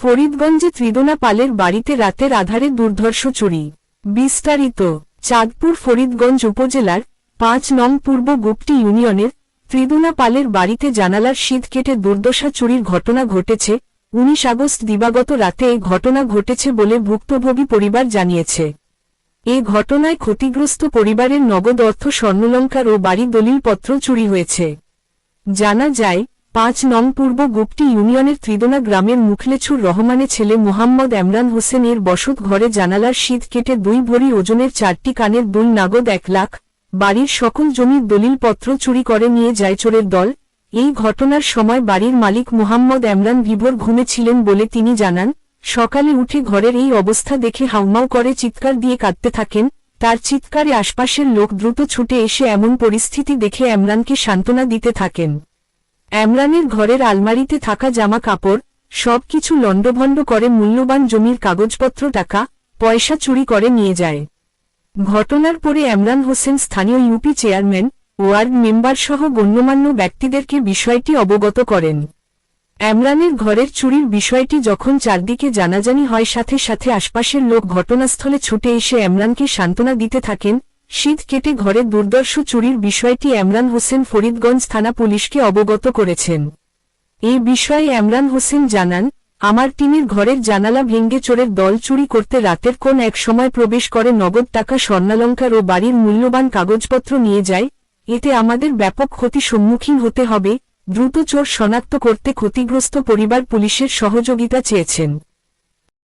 ফরিদগঞ্জে ত্রিদোনা পালের বাড়িতে রাতের আধারে দুর্ধর্ষ চুরি। বিস্তারিত। চাঁদপুর ফরিদগঞ্জ উপজেলার ৫ নং পূর্ব গুপ্তি ইউনিয়নের ত্রিদোনা পালের বাড়িতে জানালার শীট কেটে দুর্দশা চুরির ঘটনা ঘটেছে। ১৯ আগস্ট দিবাগত রাতে এই ঘটনা ঘটেছে বলে ভুক্তভোগী পরিবার জানিয়েছে। এ ঘটনায় ক্ষতিগ্রস্ত পরিবারের নগদ অর্থ, স্বর্ণালংকার ও বাড়ি দলিলপত্র চুরি হয়েছে। জানা যায়, ৫ নং পূর্ব গুপ্তি ইউনিয়নের ত্রিদোনা গ্রামের মুখলেছুর রহমানের ছেলে মোহাম্মদ এমরান হোসেন এর বসত ঘরে জানালার শীট কেটে ২ ভরি ওজনের ৪টি কানের দুল, নগদ ১ লাখ, বাড়ির সকল জমির দলিলপত্র চুরি করে নিয়ে যায় চোরের দল। এই ঘটনার সময় বাড়ির মালিক মোহাম্মদ এমরান বিভোর ঘুমে ছিলেন বলে তিনি জানান। সকালে উঠে ঘরের এই অবস্থা দেখে হাউমাউ করে চিৎকার দিয়ে কাঁদতে থাকেন। তার চিৎকারে আশপাশের লোক দ্রুত ছুটে এসে এমন পরিস্থিতি দেখে এমরানকে সান্ত্বনা দিতে থাকেন। এমরানের ঘরের আলমারিতে থাকা জামা কাপড় সবকিছু লণ্ডভণ্ড করে মূল্যবান জমির কাগজপত্র, টাকা পয়সা চুরি করে নিয়ে যায়। ঘটনার পরে এমরান হোসেন স্থানীয় ইউপি চেয়ারম্যান, ওয়ার্ড মেম্বার সহ গণ্যমান্য ব্যক্তিদেরকে বিষয়টি অবগত করেন। এমরানের ঘরের চুরির বিষয়টি যখন চারদিকে জানাজানি হয়, সাথে সাথে আশপাশের লোক ঘটনাস্থলে ছুটে এসে এমরানকে সান্ত্বনা দিতে থাকেন। শীট কেটে ঘরে দুর্দর্শ চুরির বিষয়টি এমরান হোসেন ফরিদগঞ্জ থানা পুলিশকে অবগত করেছেন। এই বিষয়ে এমরান হোসেন জানান, আমার টিনের ঘরের জানালা ভেঙে চোরের দল চুরি করতে রাতের কোন এক সময় প্রবেশ করে নগদ টাকা, স্বর্ণালংকার ও বাড়ির মূল্যবান কাগজপত্র নিয়ে যায়। এতে আমাদের ব্যাপক ক্ষতি সম্মুখীন হতে হবে। দ্রুত চোর শনাক্ত করতে ক্ষতিগ্রস্ত পরিবার পুলিশের সহযোগিতা চেয়েছেন।